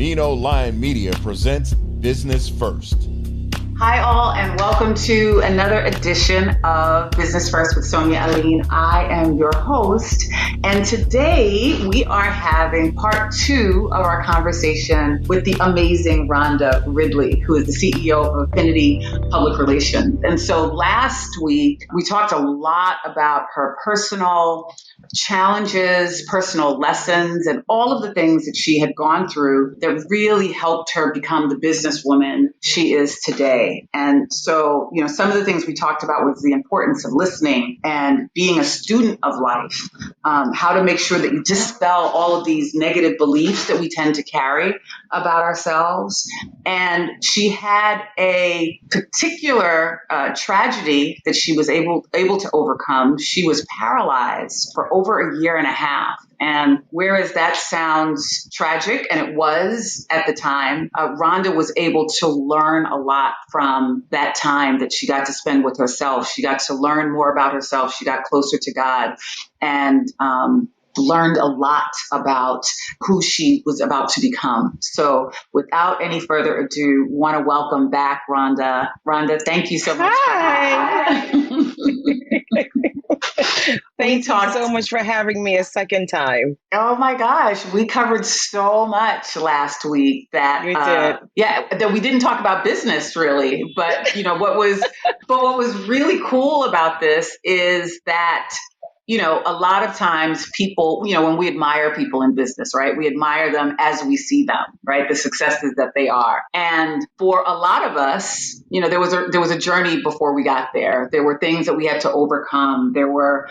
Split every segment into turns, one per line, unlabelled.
Vino Line Media presents Business First.
Hi all, and welcome to another edition of Business First with Sonia and. I am your host, and today we are having part 2 of our conversation with the amazing Rhonda Ridley, who is the CEO of Affinity Public Relations. And so last week, we talked a lot about her personal challenges, personal lessons, and all of the things that she had gone through that really helped her become the businesswoman she is today. And so, some of the things we talked about was the importance of listening and being a student of life, how to make sure that you dispel all of these negative beliefs that we tend to carry about ourselves. And she had a particular tragedy that she was able to overcome. She was paralyzed for over a year and a half. And whereas that sounds tragic, and it was at the time, Rhonda was able to learn a lot from that time that she got to spend with herself. She got to learn more about herself. She got closer to God and learned a lot about who she was about to become. So without any further ado, want to welcome back Rhonda. Rhonda, thank you so much.
Hi. Thank you so much for having me a second time.
Oh my gosh, we covered so much last week that
we did.
That we didn't talk about business really. But what was really cool about this is that a lot of times people, when we admire people in business, right? We admire them as we see them, right? The successes that they are. And for a lot of us, there was a journey before we got there. There were things that we had to overcome. There were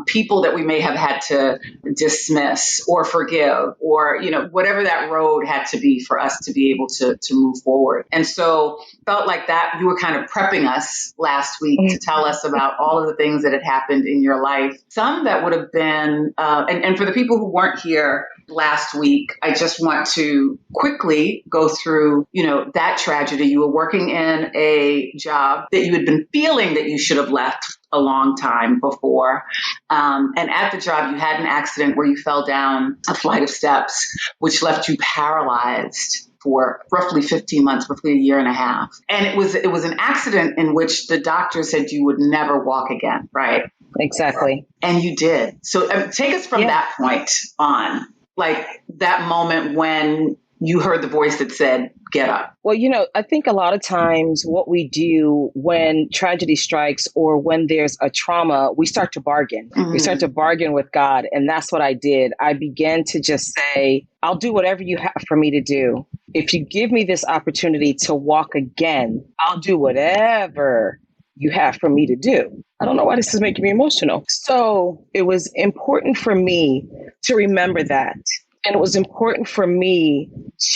people that we may have had to dismiss or forgive, or, whatever that road had to be for us to be able to move forward. And so felt like that you were kind of prepping us last week to tell us about all of the things that had happened in your life. Some that would have been, and for the people who weren't here last week, I just want to quickly go through, that tragedy. You were working in a job that you had been feeling that you should have left a long time before. And at the job, you had an accident where you fell down a flight of steps, which left you paralyzed for roughly 15 months, roughly a year and a half. And it was an accident in which the doctor said you would never walk again, right?
Exactly.
And you did. So take us from that point on, like that moment when you heard the voice that said, get up.
Well, I think a lot of times what we do when tragedy strikes or when there's a trauma, we start to bargain. Mm-hmm. We start to bargain with God. And that's what I did. I began to just say, I'll do whatever you have for me to do. If you give me this opportunity to walk again, I'll do whatever you have for me to do. I don't know why this is making me emotional. So it was important for me to remember that. And it was important for me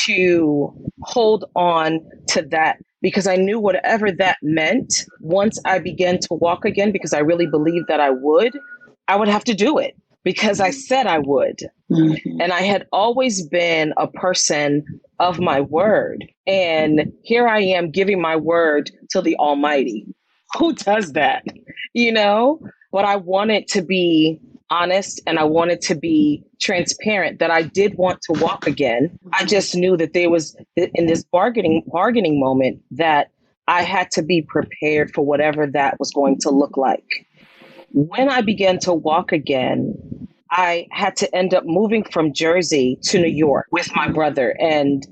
to hold on to that because I knew whatever that meant, once I began to walk again, because I really believed that I would have to do it because I said I would. Mm-hmm. And I had always been a person of my word. And here I am giving my word to the Almighty. Who does that? But I wanted to be honest and I wanted to be transparent that I did want to walk again. I just knew that there was in this bargaining moment that I had to be prepared for whatever that was going to look like. When I began to walk again, I had to end up moving from Jersey to New York with my brother and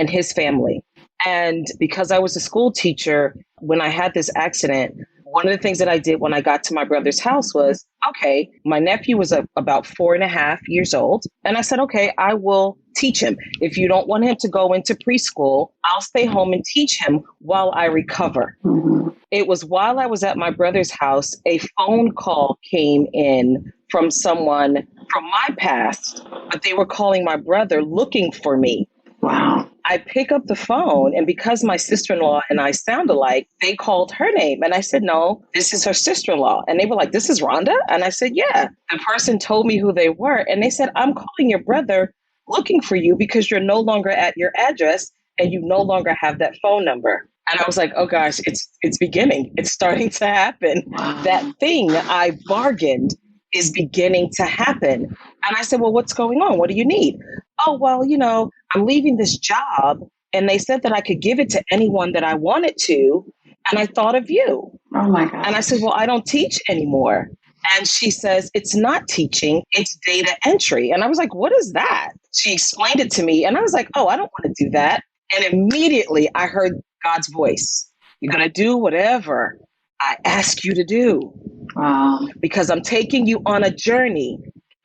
his family. And because I was a school teacher, when I had this accident, one of the things that I did when I got to my brother's house was, okay, my nephew was about 4.5 years old. And I said, okay, I will teach him. If you don't want him to go into preschool, I'll stay home and teach him while I recover. Mm-hmm. It was while I was at my brother's house, a phone call came in from someone from my past, but they were calling my brother looking for me.
Wow.
I pick up the phone, and because my sister-in-law and I sound alike, they called her name. And I said, no, this is her sister-in-law. And they were like, this is Rhonda? And I said, yeah. The person told me who they were. And they said, I'm calling your brother looking for you because you're no longer at your address and you no longer have that phone number. And I was like, oh gosh, it's beginning. It's starting to happen.
Wow.
That thing I bargained is beginning to happen. And I said, well, what's going on? What do you need? oh, well, I'm leaving this job and they said that I could give it to anyone that I wanted to. And I thought of you.
Oh my God.
And I said, well, I don't teach anymore. And she says, it's not teaching, it's data entry. And I was like, what is that? She explained it to me. And I was like, oh, I don't want to do that. And immediately I heard God's voice. You're going to do whatever I ask you to do.
Wow.
Because I'm taking you on a journey.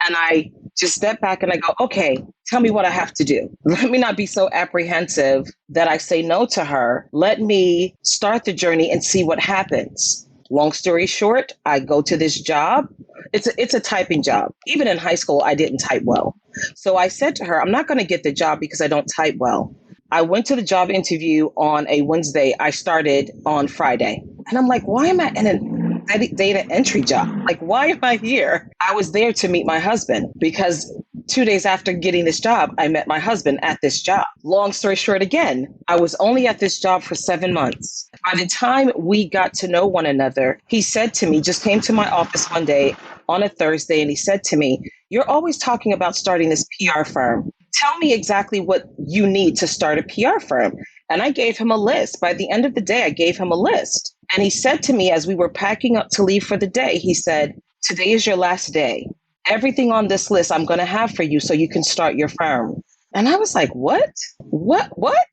And I just step back and I go, okay, tell me what I have to do. Let me not be so apprehensive that I say no to her. Let me start the journey and see what happens. Long story short, I go to this job. It's a typing job. Even in high school, I didn't type well. So I said to her, I'm not going to get the job because I don't type well. I went to the job interview on a Wednesday. I started on Friday. And I'm like, why am I in a data entry job? Like, why am I here? I was there to meet my husband because 2 days after getting this job, I met my husband at this job. Long story short, again, I was only at this job for 7 months. By the time we got to know one another, he said to me, just came to my office one day on a Thursday, and he said to me, you're always talking about starting this PR firm. Tell me exactly what you need to start a PR firm. And I gave him a list. By the end of the day, I gave him a list. And he said to me, as we were packing up to leave for the day, he said, today is your last day. Everything on this list I'm going to have for you so you can start your firm. And I was like, what? What?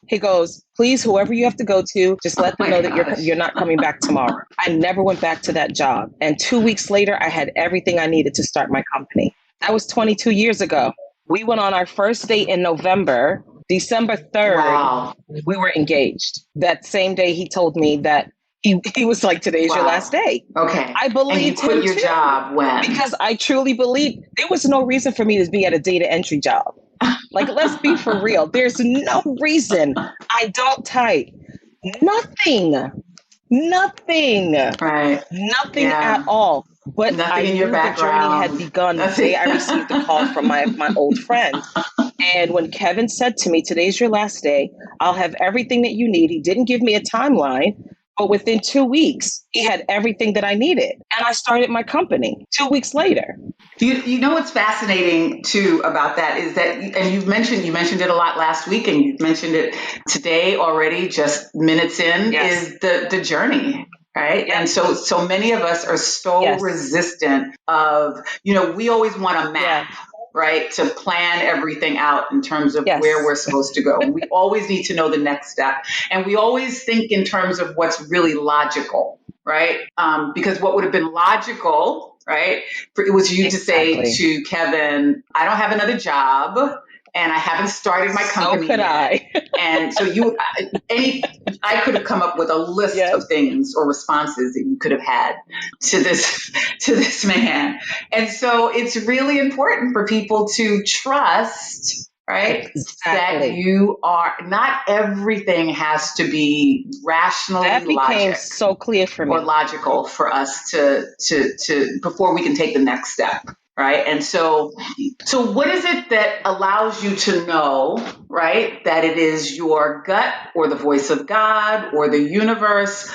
He goes, please, whoever you have to go to, just let them know that you're not coming back tomorrow. I never went back to that job. And 2 weeks later, I had everything I needed to start my company. That was 22 years ago. We went on our first date in November. December 3rd, wow. We were engaged. That same day, he told me that he was like, today's your last day.
Okay.
I believed
him. And you quit your job when?
Because I truly believed there was no reason for me to be at a data entry job. Like, let's be for real. There's no reason. I don't type. Nothing.
Right.
Nothing at all. But
nothing
I
in
knew
your background.
The journey had begun the day I received a call from my old friend. And when Kevin said to me, today's your last day, I'll have everything that you need. He didn't give me a timeline, but within 2 weeks, he had everything that I needed. And I started my company 2 weeks later.
You know what's fascinating too about that is that, and you mentioned it a lot last week, and you've mentioned it today already, just minutes in,
yes.
is the journey. Right. Yes. And so many of us are so yes. resistant of, we always want a map. Yes. Right, to plan everything out in terms of yes. where we're supposed to go. We always need to know the next step. And we always think in terms of what's really logical, right? Because what would have been logical, right, it was you exactly. to say to Kevin, I don't have another job and I haven't started my company
so could
yet.
I.
And so I could have come up with a list yes. of things or responses that you could have had to this man. And so it's really important for people to trust, right?
Exactly.
That you are, not everything has to be rationally
that became so clear for me.
Or logical for us to before we can take the next step. Right. And so what is it that allows you to know, right, that it is your gut or the voice of God or the universe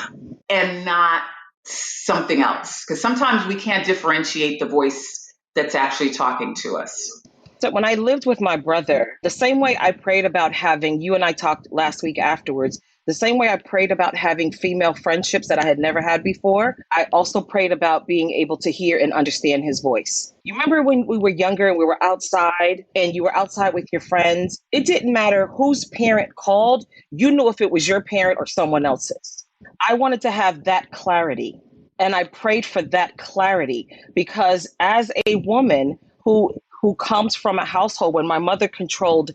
and not something else? Because sometimes we can't differentiate the voice that's actually talking to us.
So when I lived with my brother, the same way I prayed about having, you and I talked last week afterwards, the same way I prayed about having female friendships that I had never had before, I also prayed about being able to hear and understand his voice. You remember when we were younger and we were outside and you were outside with your friends? It didn't matter whose parent called. You knew if it was your parent or someone else's. I wanted to have that clarity. And I prayed for that clarity because as a woman who comes from a household when my mother controlled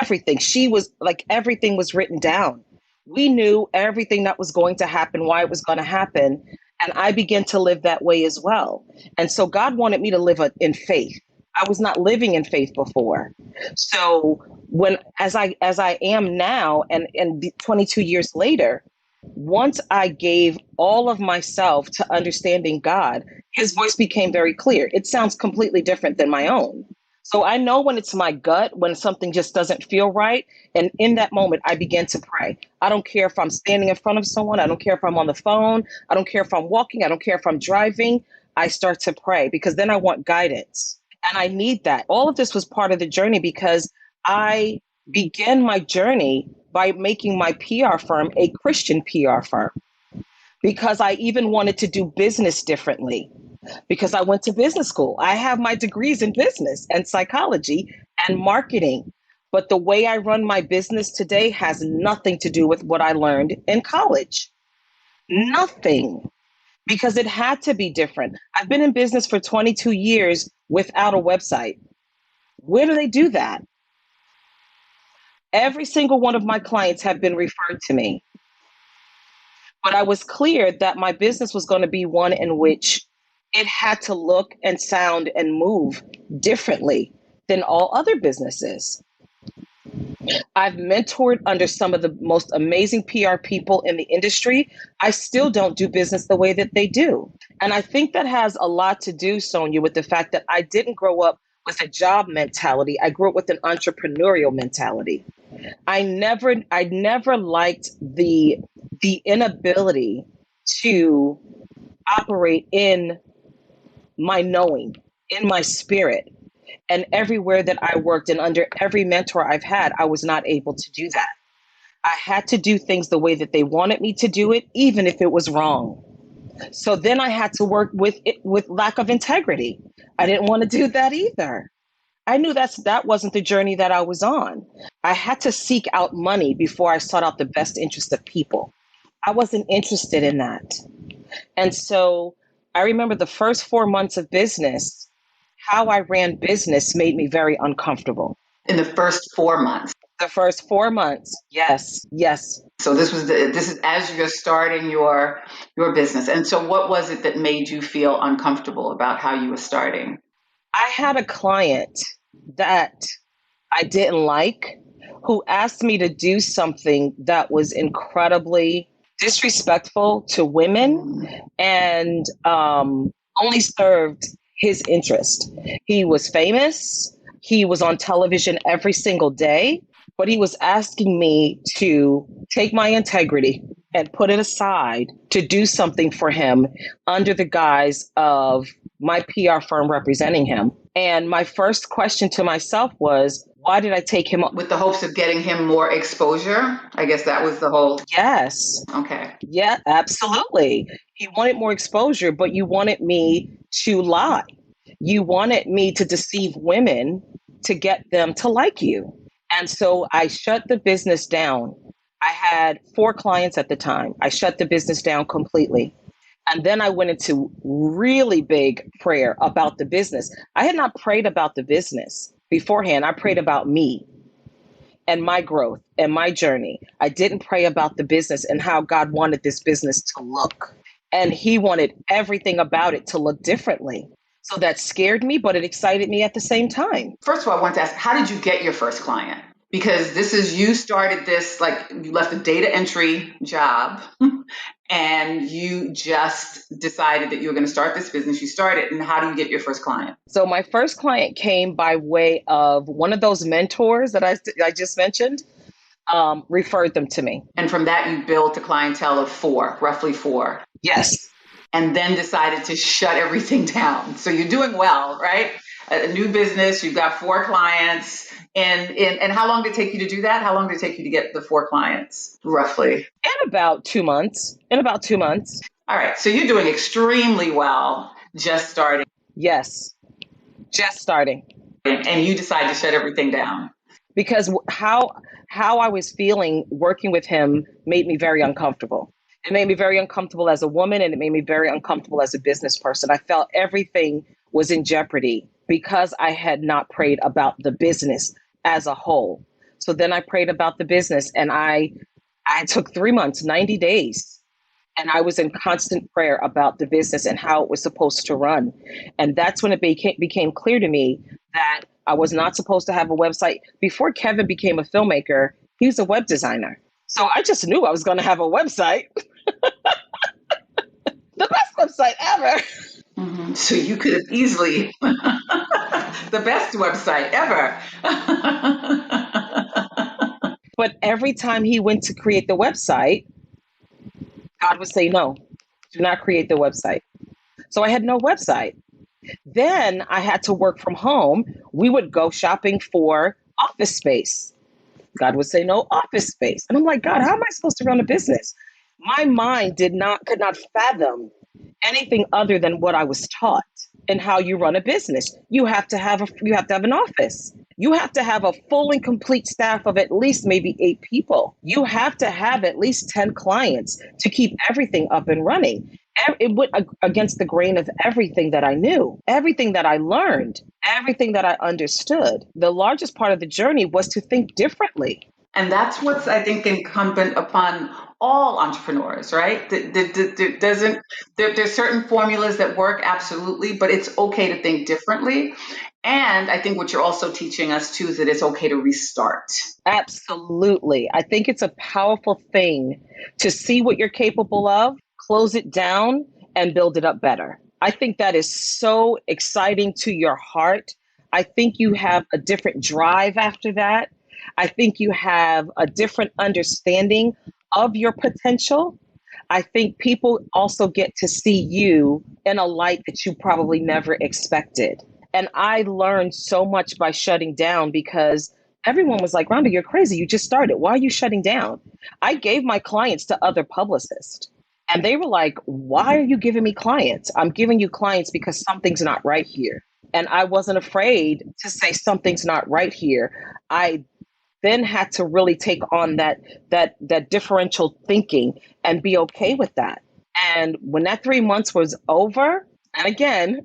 everything, she was like, everything was written down. We knew everything that was going to happen, why it was going to happen. And I began to live that way as well. And so God wanted me to live in faith. I was not living in faith before. So as I am now and 22 years later, once I gave all of myself to understanding God, his voice became very clear. It sounds completely different than my own. So I know when it's my gut, when something just doesn't feel right. And in that moment, I begin to pray. I don't care if I'm standing in front of someone. I don't care if I'm on the phone. I don't care if I'm walking. I don't care if I'm driving. I start to pray because then I want guidance. And I need that. All of this was part of the journey because I began my journey by making my PR firm a Christian PR firm because I even wanted to do business differently because I went to business school. I have my degrees in business and psychology and marketing. But the way I run my business today has nothing to do with what I learned in college. Nothing, because it had to be different. I've been in business for 22 years without a website. Where do they do that? Every single one of my clients have been referred to me. But I was clear that my business was going to be one in which it had to look and sound and move differently than all other businesses. I've mentored under some of the most amazing PR people in the industry. I still don't do business the way that they do. And I think that has a lot to do, Sonia, with the fact that I didn't grow up with a job mentality. I grew up with an entrepreneurial mentality. I never liked the inability to operate in my knowing, in my spirit. And everywhere that I worked and under every mentor I've had, I was not able to do that. I had to do things the way that they wanted me to do it, even if it was wrong. So then I had to work with it with lack of integrity. I didn't want to do that either. I knew that wasn't the journey that I was on. I had to seek out money before I sought out the best interest of people. I wasn't interested in that. And so I remember the first 4 months of business, how I ran business made me very uncomfortable.
In the first 4 months.
The first 4 months, yes, yes.
So this is as you're starting your business. And so what was it that made you feel uncomfortable about how you were starting?
I had a client that I didn't like who asked me to do something that was incredibly disrespectful to women and only served his interest. He was famous. He was on television every single day, but he was asking me to take my integrity and put it aside to do something for him under the guise of my PR firm representing him. And my first question to myself was, why did I take him up?
With the hopes of getting him more exposure? I guess that was the whole...
Yes.
Okay.
Yeah, absolutely. He wanted more exposure, but you wanted me to lie. You wanted me to deceive women to get them to like you. And so I shut the business down. I had 4 clients at the time. I shut the business down completely. And then I went into really big prayer about the business. I had not prayed about the business beforehand. I prayed about me and my growth and my journey. I didn't pray about the business and how God wanted this business to look. And he wanted everything about it to look differently. So that scared me, but it excited me at the same time.
First of all, I want to ask, how did you get your first client? Because you started this, like you left a data entry job and you just decided that you were going to start this business. You started, and how do you get your first client?
So my first client came by way of one of those mentors that I just mentioned, referred them to me.
And from that, you built a clientele of 4, roughly 4.
Yes.
And then decided to shut everything down. So you're doing well, right? A new business, you've got 4 clients. And how long did it take you to do that? How long did it take you to get the 4 clients, roughly?
In about 2 months.
All right. So you're doing extremely well, just starting.
Yes. Just starting.
And you decide to shut everything down.
Because how I was feeling working with him made me very uncomfortable. It made me very uncomfortable as a woman, and it made me very uncomfortable as a business person. I felt everything was in jeopardy because I had not prayed about the business as a whole. So then I prayed about the business, and I took 3 months, 90 days, and I was in constant prayer about the business and how it was supposed to run. And that's when it became clear to me that I was not supposed to have a website. Before Kevin became a filmmaker, he was a web designer. So I just knew I was going to have a website. The best website ever.
Mm-hmm. So you could have easily, the best website ever.
But every time he went to create the website, God would say, no, do not create the website. So I had no website. then I had to work from home. We would go shopping for office space. God would say, no office space. And I'm like, God, how am I supposed to run a business? My mind could not fathom anything other than what I was taught and how you run a business. You have to have an office. You have to have a full and complete staff of at least maybe 8 people. You have to have at least 10 clients to keep everything up and running. It went against the grain of everything that I knew, everything that I learned, everything that I understood. The largest part of the journey was to think differently.
And that's what's, I think, incumbent upon all entrepreneurs, right? There's certain formulas that work, absolutely, but it's okay to think differently. And I think what you're also teaching us too is that it's okay to restart.
Absolutely. I think it's a powerful thing to see what you're capable of, close it down, and build it up better. I think that is so exciting to your heart. I think you have a different drive after that. I think you have a different understanding of your potential. I think people also get to see you in a light that you probably never expected. And I learned so much by shutting down because everyone was like, Rhonda, you're crazy. You just started. Why are you shutting down? I gave my clients to other publicists. And they were like, why are you giving me clients? I'm giving you clients because something's not right here. And I wasn't afraid to say something's not right here. I then had to really take on that differential thinking and be okay with that. And when that 3 months was over, and again,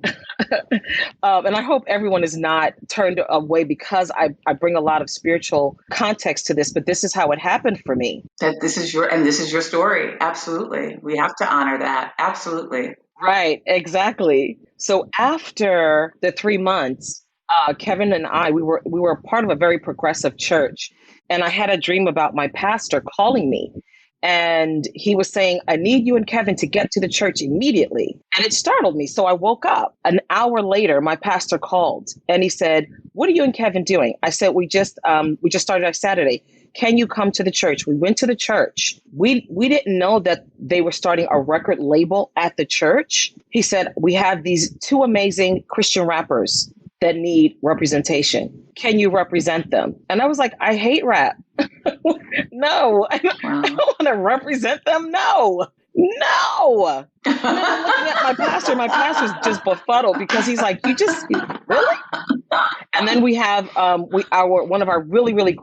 and I hope everyone is not turned away because I bring a lot of spiritual context to this, but this is how it happened for me.
That this is your story. Absolutely. We have to honor that. Absolutely.
Right, exactly. So after the 3 months, Kevin and I, we were part of a very progressive church, and I had a dream about my pastor calling me. And he was saying, I need you and Kevin to get to the church immediately. And it startled me. So I woke up. An hour later, my pastor called and he said, what are you and Kevin doing? I said, we just started our Saturday. Can you come to the church? We went to the church. We didn't know that they were starting a record label at the church. He said, we have these 2 amazing Christian rappers that need representation. Can you represent them? And I was like, I hate rap. No, I don't want to represent them. No. And then I'm looking at my pastor. My pastor's just befuddled because he's like, really? And then we have one of our really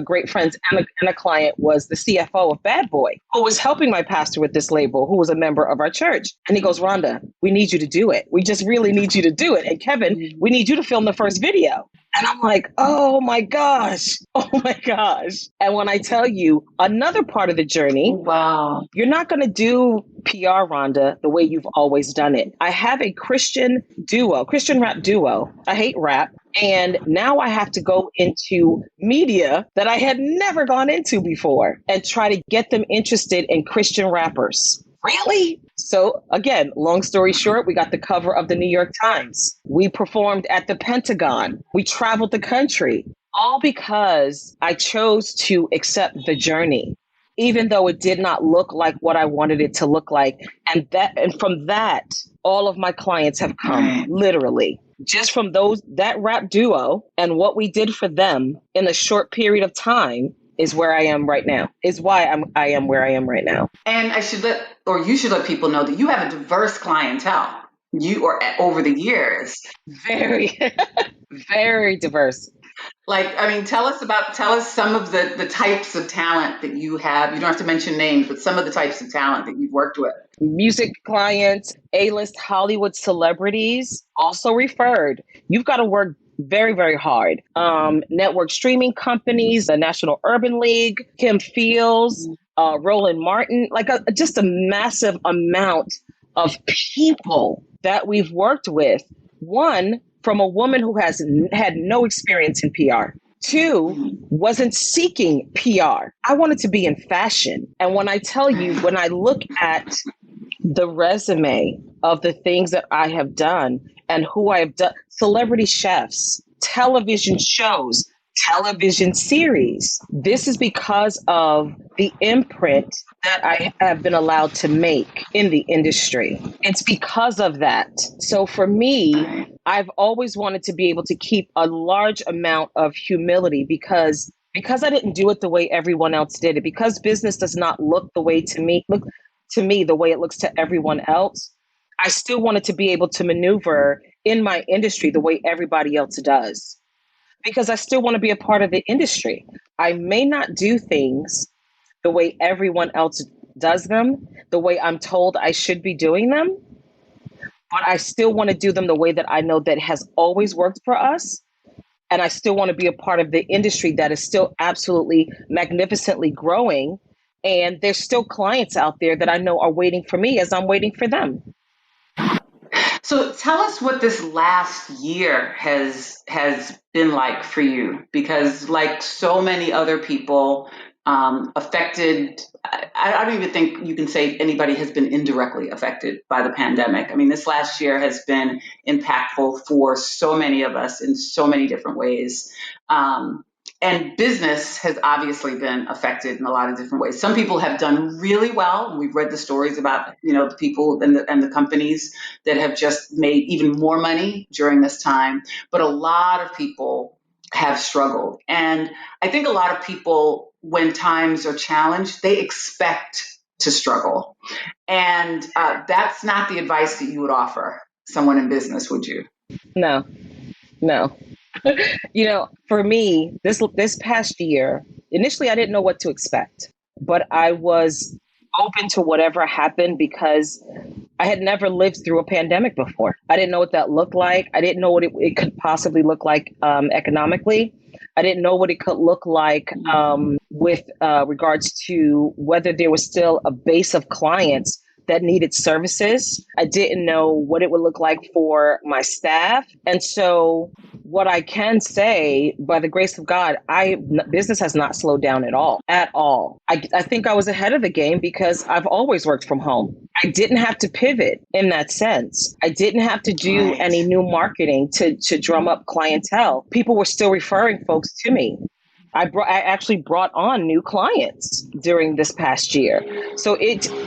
great friends and a client was the CFO of Bad Boy, who was helping my pastor with this label, who was a member of our church. And he goes, Rhonda, we need you to do it. We just really need you to do it. And Kevin, we need you to film the first video. And I'm like, oh my gosh. And when I tell you another part of the journey,
wow,
you're not going to do PR, Rhonda, the way you've always done it. I have a Christian rap duo. I hate rap. And now I have to go into media that I had never gone into before and try to get them interested in Christian rappers. Really? So again, long story short, we got the cover of the New York Times. We performed at the Pentagon. We traveled the country, all because I chose to accept the journey, even though it did not look like what I wanted it to look like. And from that, all of my clients have come, literally. Just from that rap duo and what we did for them in a short period of time is where I am right now, is why I am where I am right now.
And you should let people know that you have a diverse clientele. You are over the years.
Very, very diverse.
Tell us some of the types of talent that you have. You don't have to mention names, but some of the types of talent that you've worked with.
Music clients, A-list Hollywood celebrities, also referred. You've got to work very, very hard. Network streaming companies, the National Urban League, Kim Fields, Roland Martin, just a massive amount of people that we've worked with. One, from a woman who has had no experience in PR. 2, wasn't seeking PR. I wanted to be in fashion. And when I tell you, when I look at the resume of the things that I have done and who I have done, celebrity chefs, television shows, television series. This is because of the imprint that I have been allowed to make in the industry. It's because of that. So for me, I've always wanted to be able to keep a large amount of humility because I didn't do it the way everyone else did it, because business does not look to me the way it looks to everyone else. I still wanted to be able to maneuver in my industry the way everybody else does, because I still want to be a part of the industry. I may not do things the way everyone else does them, the way I'm told I should be doing them, but I still want to do them the way that I know that has always worked for us. And I still want to be a part of the industry that is still absolutely magnificently growing. And there's still clients out there that I know are waiting for me as I'm waiting for them.
So tell us what this last year has been like for you, because like so many other people affected, I don't even think you can say anybody has been indirectly affected by the pandemic. I mean, this last year has been impactful for so many of us in so many different ways. Um, and business has obviously been affected in a lot of different ways. Some people have done really well. We've read the stories about, the people and the companies that have just made even more money during this time. But a lot of people have struggled. And I think a lot of people, when times are challenged, they expect to struggle. And that's not the advice that you would offer someone in business, would you?
No, no. For me, this past year, initially I didn't know what to expect, but I was open to whatever happened because I had never lived through a pandemic before. I didn't know what that looked like. I didn't know what it could possibly look like economically. I didn't know what it could look like with regards to whether there was still a base of clients that needed services. I didn't know what it would look like for my staff. And so what I can say, by the grace of God, business has not slowed down at all, at all. I think I was ahead of the game because I've always worked from home. I didn't have to pivot in that sense. I didn't have to do any new marketing to drum up clientele. People were still referring folks to me. I actually brought on new clients during this past year. So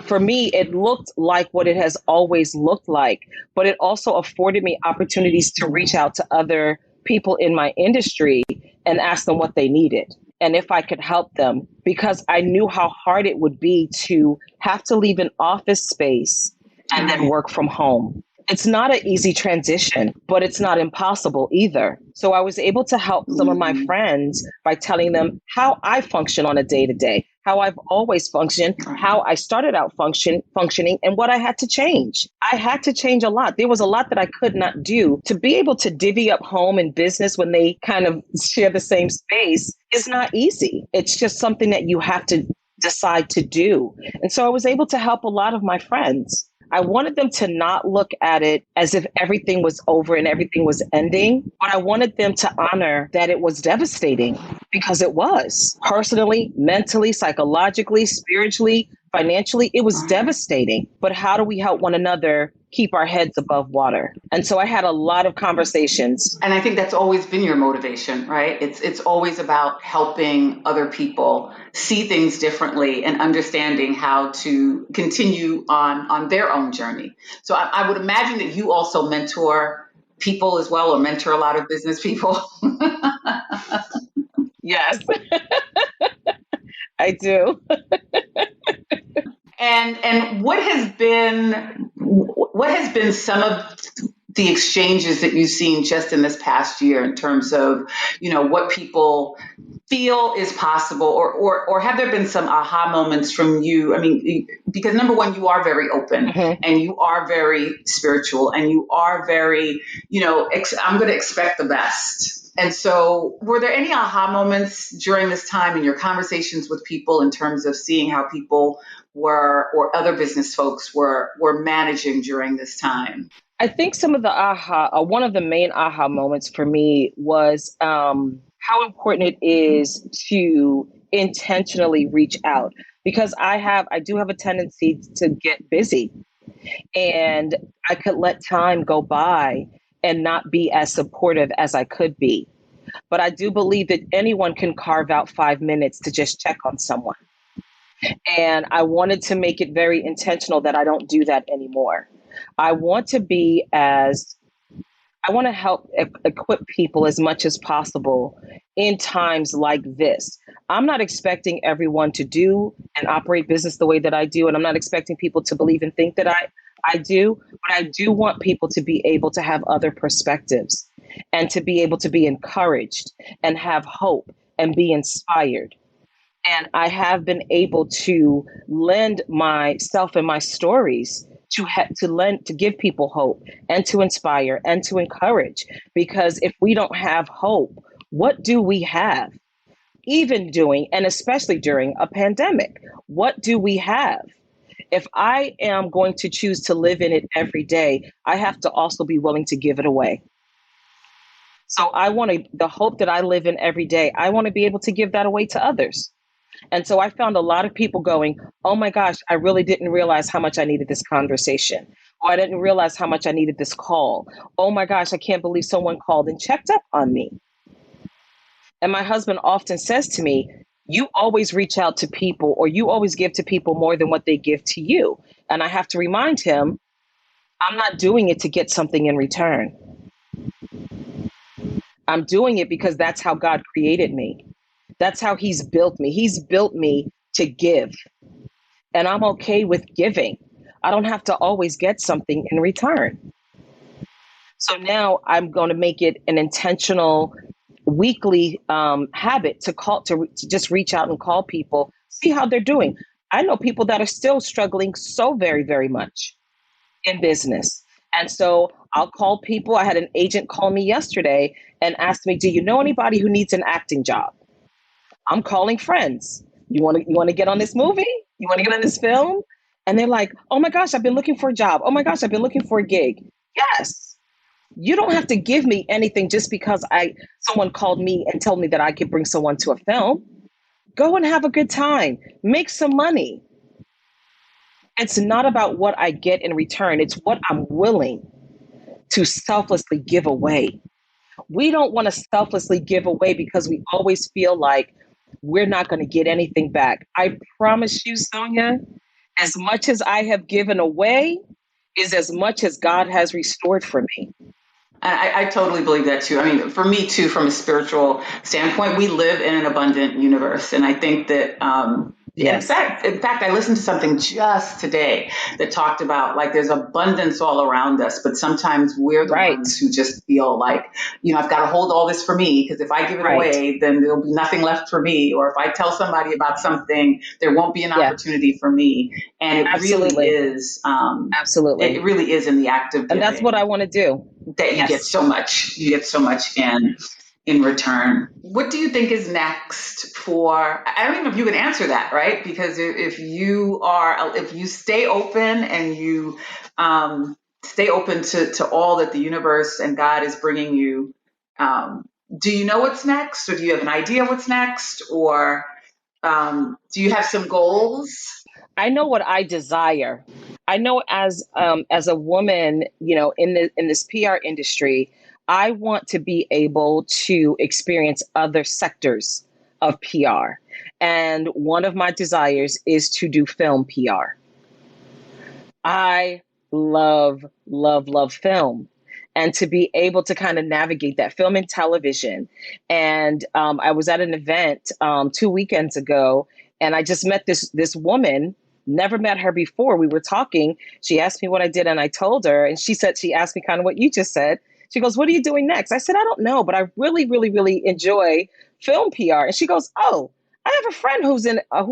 for me, it looked like what it has always looked like, but it also afforded me opportunities to reach out to other people in my industry and ask them what they needed and if I could help them, because I knew how hard it would be to have to leave an office space and then work from home. It's not an easy transition, but it's not impossible either. So I was able to help some of my friends by telling them how I function on a day to day, how I've always functioned, how I started out functioning, and what I had to change. I had to change a lot. There was a lot that I could not do. To be able to divvy up home and business when they kind of share the same space is not easy. It's just something that you have to decide to do. And so I was able to help a lot of my friends. I wanted them to not look at it as if everything was over and everything was ending, but I wanted them to honor that it was devastating, because it was. Personally, mentally, psychologically, spiritually, financially, it was devastating. But how do we help one another keep our heads above water? And so I had a lot of conversations.
And I think that's always been your motivation, right? It's always about helping other people see things differently and understanding how to continue on their own journey. So I would imagine that you also mentor people as well, or mentor a lot of business people.
Yes, I do.
And what has been some of the exchanges that you've seen just in this past year in terms of, what people feel is possible, or have there been some aha moments from you? I mean, because number one, you are very open, and you are very spiritual, and you are very, I'm going to expect the best. And so were there any aha moments during this time in your conversations with people in terms of seeing how people were, or other business folks were managing during this time?
I think some of the one of the main aha moments for me was how important it is to intentionally reach out, because I do have a tendency to get busy, and I could let time go by and not be as supportive as I could be. but I do believe that anyone can carve out 5 minutes to just check on someone. And I wanted to make it very intentional that I don't do that anymore. I want to be as I want to help equip people as much as possible in times like this. I'm not expecting everyone to do and operate business the way that I do, and I'm not expecting people to believe and think that I do, but I do want people to be able to have other perspectives and to be able to be encouraged and have hope and be inspired. And I have been able to lend myself and my stories to give people hope and to inspire and to encourage. Because if we don't have hope, what do we have? Even doing, and especially during a pandemic, what do we have? If I am going to choose to live in it every day, I have to also be willing to give it away. So the hope that I live in every day, I want to be able to give that away to others. And so I found a lot of people going, oh my gosh, I really didn't realize how much I needed this conversation. Or I didn't realize how much I needed this call. Oh my gosh, I can't believe someone called and checked up on me. And my husband often says to me, you always reach out to people, or you always give to people more than what they give to you. And I have to remind him, I'm not doing it to get something in return. I'm doing it because that's how God created me. That's how he's built me. He's built me to give. And I'm okay with giving. I don't have to always get something in return. So now I'm going to make it an intentional weekly habit to just reach out and call people, see how they're doing. I know people that are still struggling so very, very much in business. And so I'll call people. I had an agent call me yesterday and ask me, do you know anybody who needs an acting job? I'm calling friends. You want to get on this movie? You want to get on this film? And they're like, oh my gosh, I've been looking for a job. Oh my gosh, I've been looking for a gig. Yes. You don't have to give me anything just because someone called me and told me that I could bring someone to a film. Go and have a good time. Make some money. It's not about what I get in return. It's what I'm willing to selflessly give away. We don't want to selflessly give away because we always feel like we're not going to get anything back. I promise you, Sonia, as much as I have given away is as much as God has restored for me.
I totally believe that too. I mean, for me too, from a spiritual standpoint, we live in an abundant universe. And I think that,
Yes.
in fact, I listened to something just today that talked about like there's abundance all around us, but sometimes we're the
Right.
ones who just feel like, I've got to hold all this for me because if I give it
Right.
away, then there'll be nothing left for me. Or if I tell somebody about something, there won't be an opportunity for me. And it
Absolutely.
really is,
Absolutely.
it really is in the act of giving.
And that's what I want to do.
That you
Yes.
get so much. You get so much in return. What do you think is next for, I don't even know if you can answer that, right? Because if you stay open and you stay open to all that the universe and God is bringing you, do you know what's next? Or do you have an idea what's next? Or do you have some goals?
I know what I desire. I know as a woman, in this PR industry, I want to be able to experience other sectors of PR. And one of my desires is to do film PR. I love, love, love film. And to be able to kind of navigate that film and television. And I was at an event 2 weekends ago, and I just met this woman. Never met her before. We were talking. She asked me what I did, and I told her. And she asked me kind of what you just said. She goes, "What are you doing next?" I said, "I don't know, but I really, really, really enjoy film PR." And she goes, "Oh, I have a friend who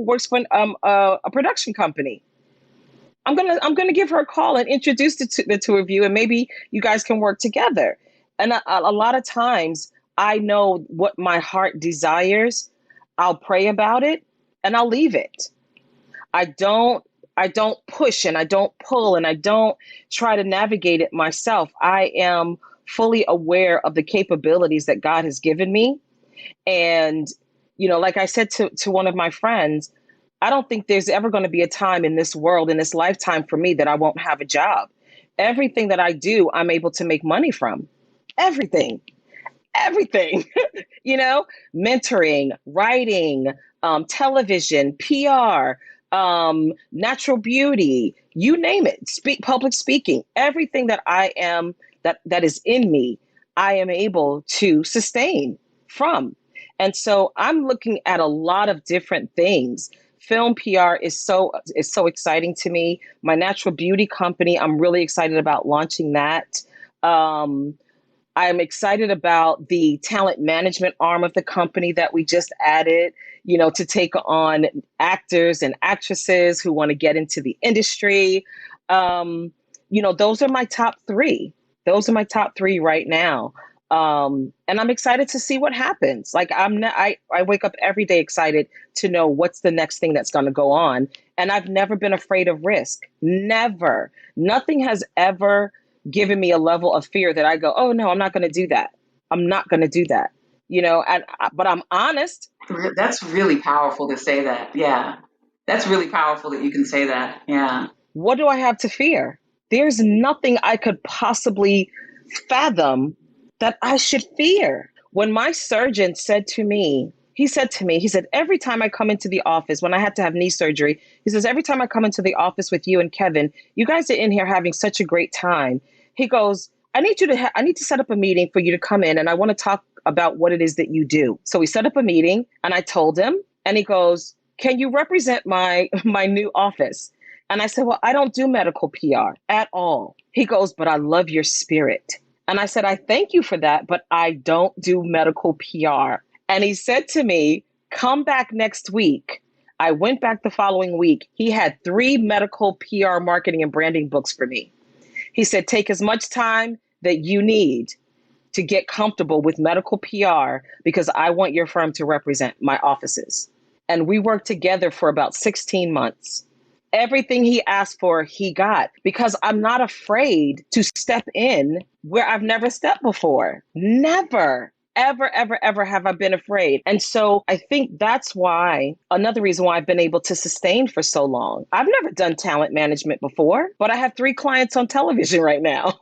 works for a production company. I'm gonna give her a call and introduce the two of you, and maybe you guys can work together." And a lot of times, I know what my heart desires. I'll pray about it, and I'll leave it. I don't push and I don't pull and I don't try to navigate it myself. I am fully aware of the capabilities that God has given me. And, like I said to one of my friends, I don't think there's ever going to be a time in this world, in this lifetime for me, that I won't have a job. Everything that I do, I'm able to make money from. Everything. everything, you know, mentoring, writing, television, PR, natural beauty, you name it, public speaking, everything that I am, that is in me, I am able to sustain from. And so I'm looking at a lot of different things. Film PR is so exciting to me. My natural beauty company, I'm really excited about launching that. Um, I'm excited about the talent management arm of the company that we just added, to take on actors and actresses who want to get into the industry. Um, those are my top three. Those are my top three right now. And I'm excited to see what happens. Like I wake up every day excited to know what's the next thing that's going to go on. And I've never been afraid of risk. Never. Nothing has ever given me a level of fear that I go, oh no, I'm not going to do that. I'm not going to do that. But I'm honest.
That's really powerful to say that. Yeah. That's really powerful that you can say that. Yeah.
What do I have to fear? There's nothing I could possibly fathom that I should fear. When my surgeon said to me, he said, every time I come into the office, when I had to have knee surgery, he says, every time I come into the office with you and Kevin, you guys are in here having such a great time. He goes, I need to set up a meeting for you to come in, and I want to talk about what it is that you do. So we set up a meeting, and I told him, and he goes, can you represent my new office? And I said, well, I don't do medical PR at all. He goes, but I love your spirit. And I said, I thank you for that, but I don't do medical PR. And he said to me, come back next week. I went back the following week. He had 3 medical PR marketing and branding books for me. He said, take as much time that you need to get comfortable with medical PR because I want your firm to represent my offices. And we worked together for about 16 months. Everything he asked for, he got, because I'm not afraid to step in where I've never stepped before. Never, ever, ever, ever have I been afraid. And so I think that's why, another reason why I've been able to sustain for so long. I've never done talent management before, but I have 3 clients on television right now,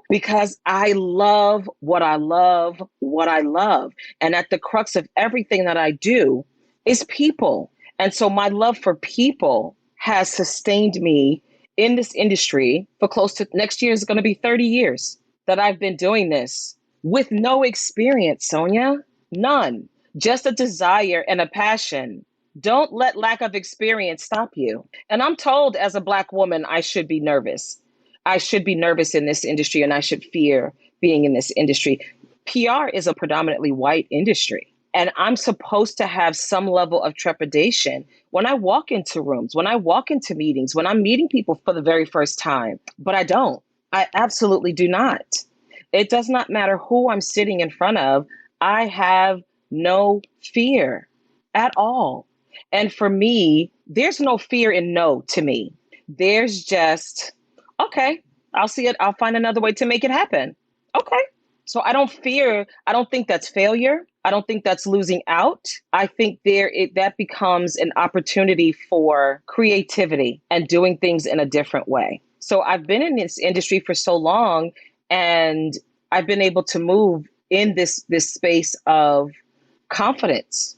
because I love what I love, what I love. And at the crux of everything that I do is people. And so my love for people has sustained me in this industry for close to, next year is going to be 30 years that I've been doing this with no experience, Sonia, none, just a desire and a passion. Don't let lack of experience stop you. And I'm told as a Black woman, I should be nervous. I should be nervous in this industry and I should fear being in this industry. PR is a predominantly white industry. And I'm supposed to have some level of trepidation when I walk into rooms, when I walk into meetings, when I'm meeting people for the very first time. But I don't. I absolutely do not. It does not matter who I'm sitting in front of. I have no fear at all. And for me, there's no fear in no to me. There's just, okay, I'll see it. I'll find another way to make it happen. Okay. So I don't fear. I don't think that's failure. I don't think that's losing out. I think that becomes an opportunity for creativity and doing things in a different way. So I've been in this industry for so long, and I've been able to move in this space of confidence,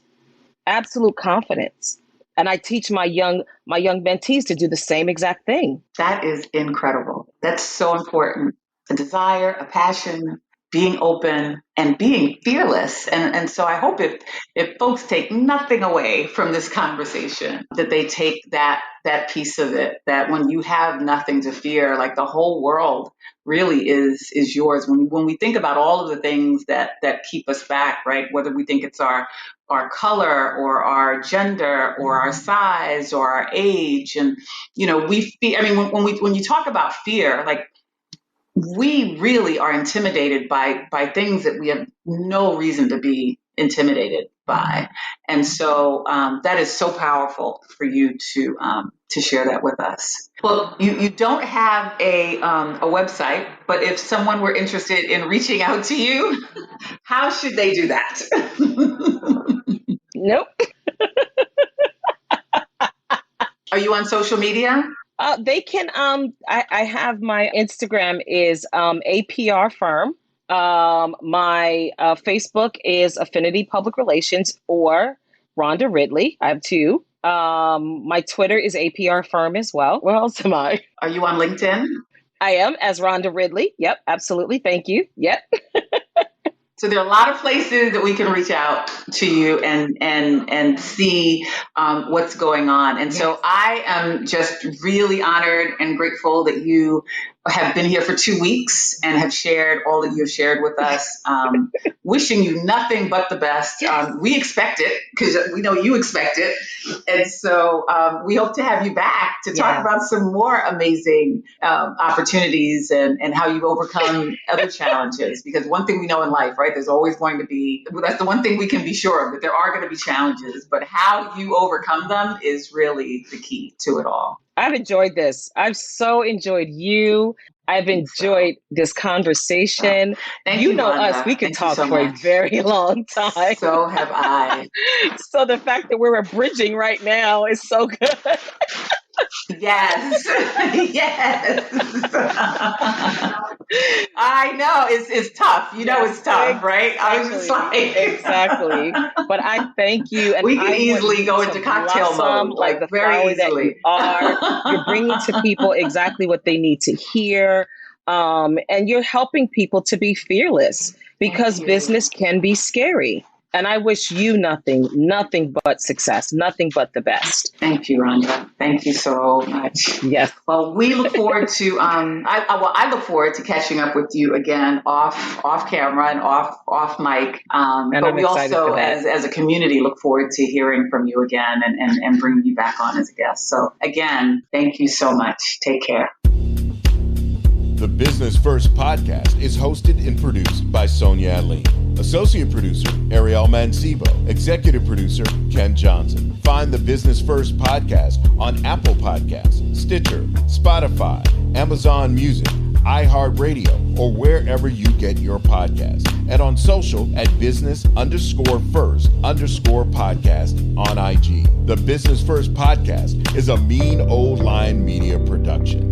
absolute confidence. And I teach my young mentees to do the same exact thing.
That is incredible. That's so important. A desire, a passion, being open and being fearless. And so I hope if folks take nothing away from this conversation, that they take that piece of it, that when you have nothing to fear, like the whole world really is yours. When we think about all of the things that keep us back, right? Whether we think it's our color or our gender or our size or our age. And, when you talk about fear, like, we really are intimidated by things that we have no reason to be intimidated by. And so that is so powerful for you to share that with us. Well, you don't have a website, but if someone were interested in reaching out to you, how should they do that?
Nope.
Are you on social media?
They can, I have my Instagram is APR firm. My Facebook is Affinity Public Relations or Rhonda Ridley. I have two. My Twitter is APR Firm as well. Where else am I?
Are you on LinkedIn?
I am as Rhonda Ridley. Yep, absolutely. Thank you. Yep.
So there are a lot of places that we can reach out to you and see what's going on. And so I am just really honored and grateful that you have been here for 2 weeks and have shared all that you've shared with us. Wishing you nothing but the best. We expect it because we know you expect it. And so we hope to have you back to talk about some more amazing opportunities and how you've overcome other challenges. Because one thing we know in life, right, there's always going to be, that's the one thing we can be sure of, that there are going to be challenges, but how you overcome them is really the key to it all.
I've enjoyed this. I've so enjoyed you. I've enjoyed this conversation.
Thank you know
Rhonda. Us, we could talk so for much. A very long time.
So have I.
So the fact that we're bridging right now is so good.
Yes. Yes. I know it's tough. You know, it's tough, right?
Exactly.
I was just like
exactly. But I thank you, and
we can easily go into cocktail mode,
like the
very
flower
easily.
That you are. You're bringing to people exactly what they need to hear, and you're helping people to be fearless because business can be scary. And I wish you nothing but success, nothing but the best.
Thank you, Rhonda. Thank you so much.
Yes.
Well, we look forward to, I look forward to catching up with you again off camera and off mic. But we also, as a community, look forward to hearing from you again and bringing you back on as a guest. So again, thank you so much. Take care.
The Business First podcast is hosted and produced by Sonia and Rhonda. Associate producer, Ariel Mancebo. Executive producer, Ken Johnson. Find the Business First podcast on Apple Podcasts, Stitcher, Spotify, Amazon Music, iHeartRadio, or wherever you get your podcasts. And on social at business_first_podcast on IG. The Business First podcast is a Mean Old Line Media production.